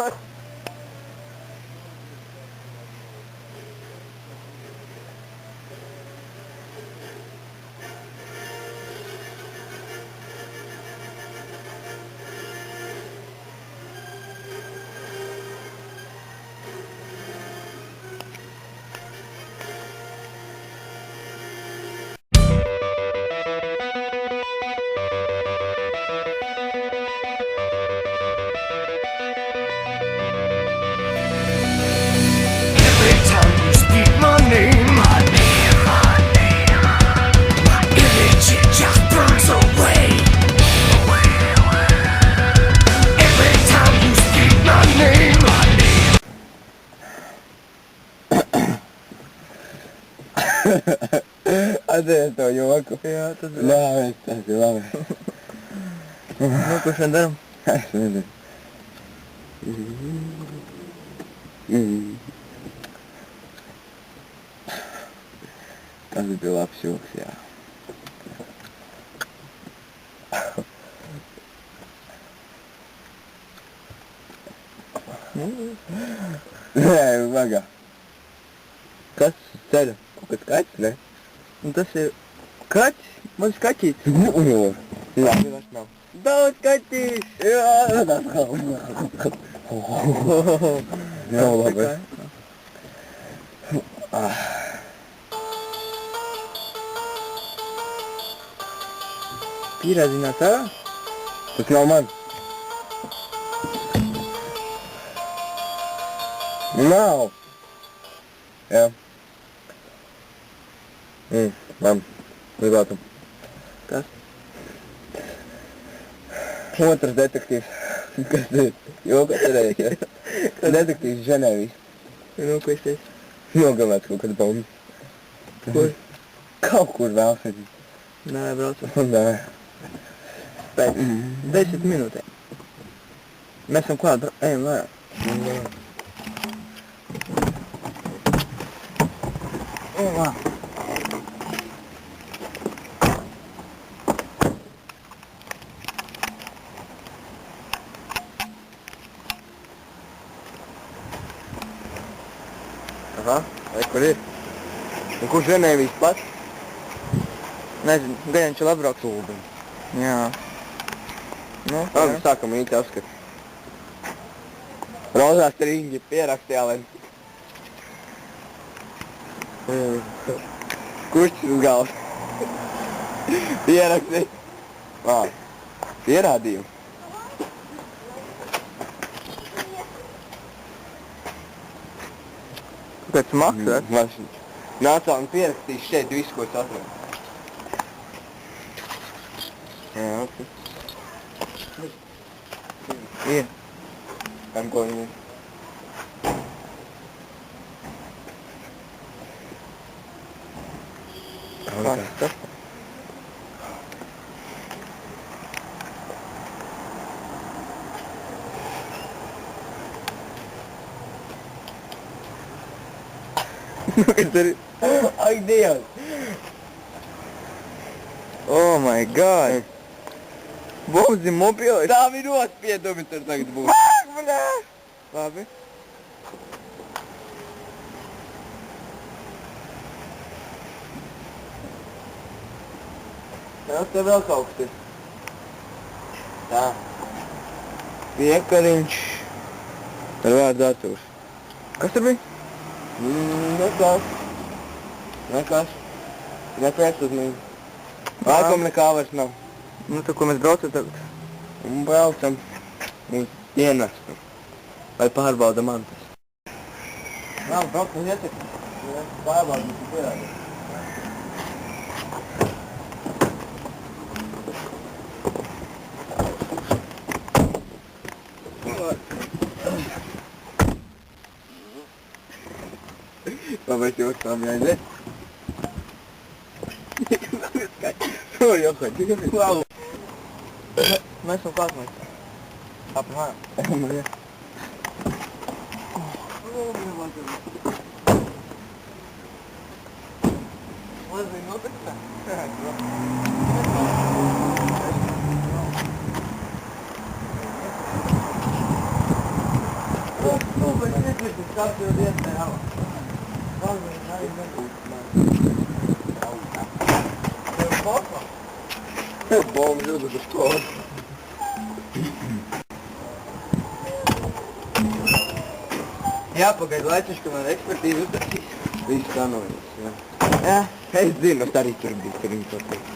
Every time you speak my name, my image it just burns away. Every time you speak my name, Adesso io manco. No, stai, vabbè. Nu puoi andare? Aspetta. Каждый лапсил вся. Uwaga. Kas? Ceļa. Kaut kas kaķis, ne? Un tas ir kaķis? Mans kaķis? Uro. Jā, vairs nav. Daudz kaķis! Jā, tas kaut. Nav labi. Pierādzināt ārā? Tas nav man. Nav. Jā. Man. Gribētu. Kas? Otrs detektīvs. Kas ir? Joka cerējies, ja? Detektīvs Ženēvijas. Nu, ko es teicu? Nogalēts kaut kad baumas. Kur? Kaut kur vēl sēdīt. Nē, braucam. Nē. Pēc 10 minūtēm. Mēs esam klāt, ejam vajag. Ejam vajag. Aha, vai kur ir? Un kur Ženēvijas pats? Nezinu, gan viņš vēl apbrauks. Tūlbiņ. Jā. Nu, Labi, sākam īti apskat. Rozās ringi pierakstīja, lai... Kuršķis uz galvas. Pierakstīja. Pierādījumu. Kāds maksās? Mašīns. Nācā un pierakstīja šeit visu, ko es atradu. Jā, ok. Ir. Kam ko viņi ir? Kas tas? Kas ir? Ak, Dievs! Oh my god! Bauzi mobilis! Tā ir nospiedumi tur tagad būs. Ak, manā! Labi. Jā, te vēl kaut kas ir. Tā. Piekariņš. Ar vārdu Artūrs. Kas tur bija? Nekas. Nekas. Nepēc uzmīgi. Laikam nekā vairs nav. Nu, tā ko mēs braucam tagad? Un braucam uz dienestu. Lai pārbauda mantas. Nav, braucam iesaka. Pārbauda mums pierādīt. Pabaic jūs tam jāiziet. To jau chodzi. Wow. Mēs esam klāt, mēs. Apmēram. Maria. Mazliet notiktā? bet nekrītis, kas jau diezgan jau. Tev kopā? Bomba jūtas uz to. Jāpagaid laiciņš, ka man ekspertīzi uztaksīs. Viss kanojas, jā. Jā. Es zinu, es arī tur biju, tur viņi to teikt.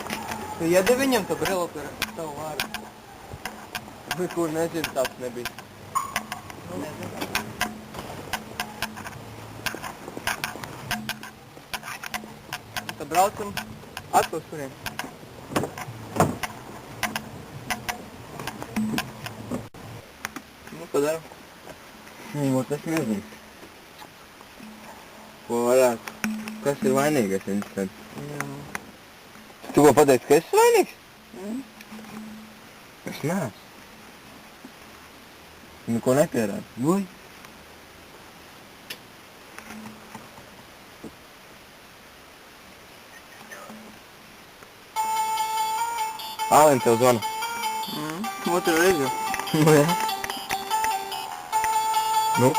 Tu iedod viņam to brilu par tavu vārdu. Kur nezinu, tāds nebija. Nezinu. Tad braucam atkal uz kuriem. Nu, ko daram? Vot es nezinu. Ko varētu? Kas ir vainīgais, interesanti? Tu ko pateici, ka esi vainīgs? Es neesmu. Neko nepierādu. Guļ. Ālēn tev zvana. Otru reizi. Nu, jā. Nu?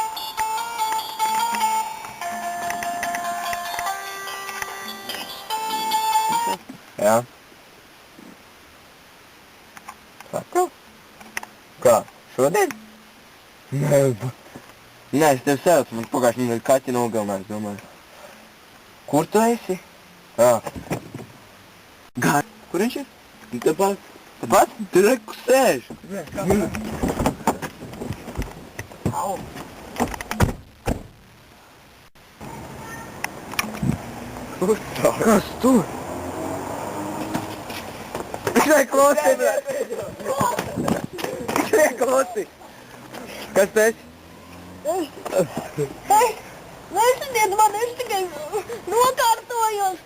Jā. Saka? Kā? Šodien? Nē, es tev sēdzu, man pagājuši nedēļ kaķi nogalinājis, domāju. Kur tu esi? Kā? Gāj. Kur viņš ir? Tāpat? Tāpat? Tu reku sēž. Au. Kur tā? Kas tur? Viņš neklausi, bļa. Viņš neklausi. Kas tu esi? Nesadiet man, es tikai nokārtojos.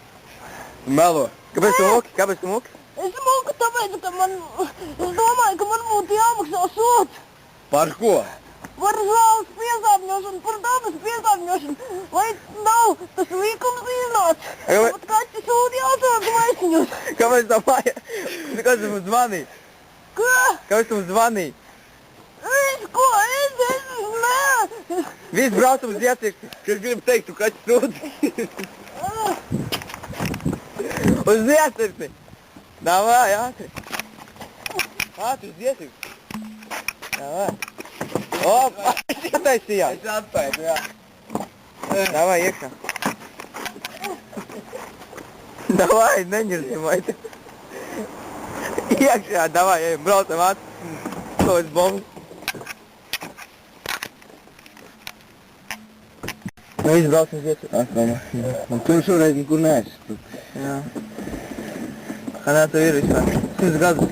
Melo. Kāpēc tu muki? Kāpēc tu muki? Es moku tāpēc, ka es domāju, ka man būtu jāmaksā sots Par ko? par zāles piesārņošanu, par dabas piesārņošanu. Vai nav tas līkums iznāca? Pat kaķi sūta jāsāk maisiņos. Kāpēc tā māja? Kāpēc tu mums zvanīji? Kā? Kāpēc tu mums zvanīji? Es ko? Nē. Viss brauc uz iecirksti. Kas grib teikt, tu kaķi sūti? Uz iecirksti. Davai, ātri. Ātri uz iecirksti. Davai. O, es ietaisījās. Es atpaidu, jā. Davai, iekšā. Davai, neņirsim, vai te. Iekšā, davai, ejam, braucam ātri. To es bombu. Nu, viss braucam uz iecirksti. Atkal, man tu šoreiz nekur neesi. Jā. Kādā tev ir vispār? 100 gadus.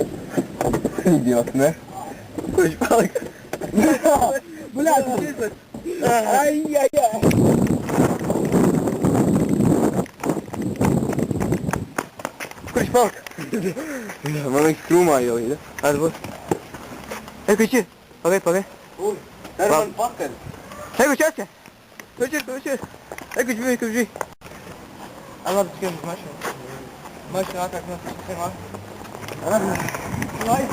Idiots, ne? Kurš palika? Bļā, tu šis. Ai. Kurš palika? Man liekas, krūmā jau ir. Atbūt. Ej, kurš ir? Pagaid. Ui, dar man pakaļ. Ej, kurš esi? Kurš ir? Ej, kurš bija? Labi, skrien uz mašīnu. Mašīnu ātrāk nosaka. Lai.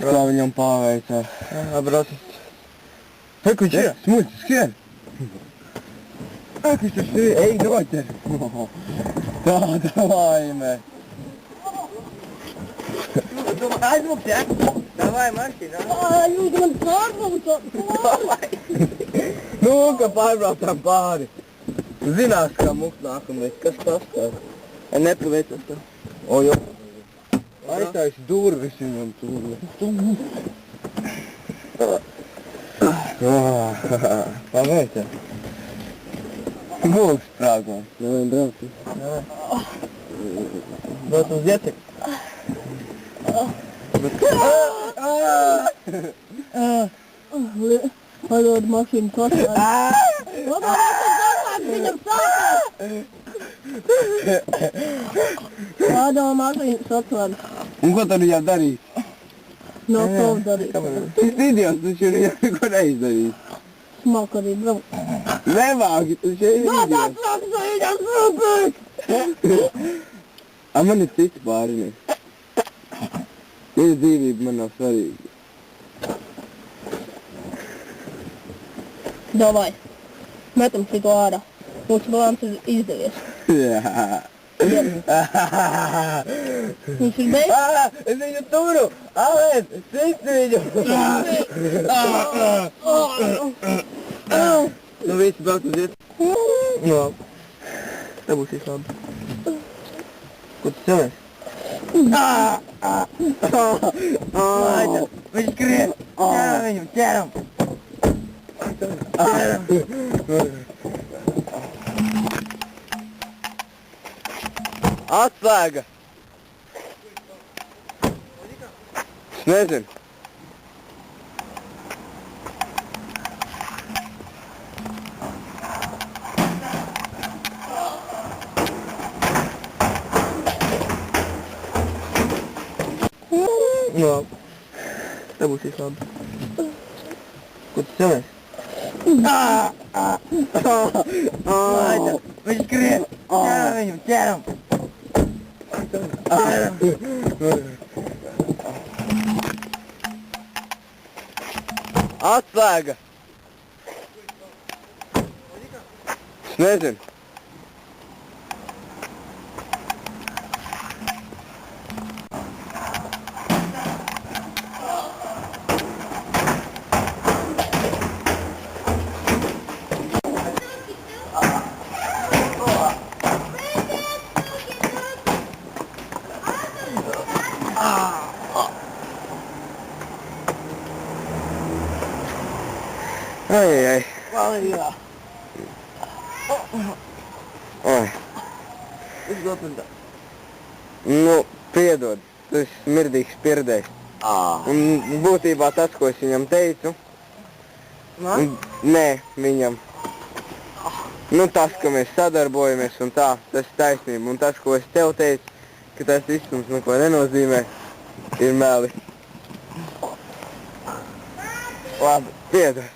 Kā viņam pāveicā. Braucam. Ej, kurš ir? Smuļķi, skrien. Ej, kurš tas ir? Ej, noķer. Tāda laime. Aizmukt, jā? Davai, mašīna. Jūs man pārbraucat. Nu, ka pārbraucām pāri. Zinās, kā mukt nākamais. Kas tas tā? Nepaveicas tā. O, jo. Aiztais durvis viņam tur. Paveicā. Mūks sprāgām. Davai, braucam. Braucam uz iecek. Padod mašīnu atpakaļ. Padod mašīnu atpakaļ, viņam sākās. Padod mašīnu atpakaļ. Un ko tad viņam darīt? Nav ko darīt. Tas idiots, taču viņam neko neizdarīt. Smak arī brauc. Nevāk, tu šeit No, tas viņam rūpīgs! A man ir cits pārinieks. Viņa dzīvība man nav svarīga. Davai, metam šito ārā. Mūsu plāns ir izdevies. Jā. Viņš ir beigas. Es viņu turu! Alēs, sisti viņu! Nu visi brauc uz iet. No. Tā būs labi. Ko tu cilvēs? Viņš skrien! Ķeram viņu, ķeram! Atslēga! Es nezinu. No. Tā būs labi. Ko tu cilvēs? Viņš skrien! Ķeram viņu, ķeram! Atslēga! Es nezinu. Ai. Valījā. Oi. Es gotundā. Nu, piedod. Tu esi smirdīgs pirdējs. Un būtībā tas, ko es viņam teicu... Man? Nē, viņam. Nu, tas, ka mēs sadarbojamies un tā, tas ir taisnība. Un tas, ko es tev teicu, ka tas viss mums neko nenozīmē, ir meli. Labi, piedod.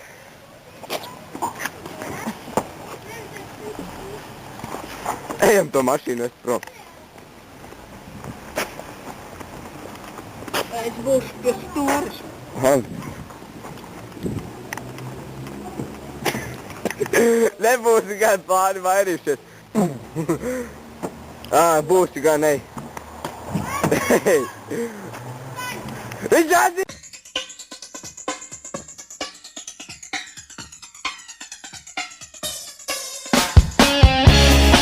Ejam to mašīnu es prom. Es būšu pie stūres. Nebūsi gan plāni vairījušies. Būsi gan, ej. Viņš atzīst!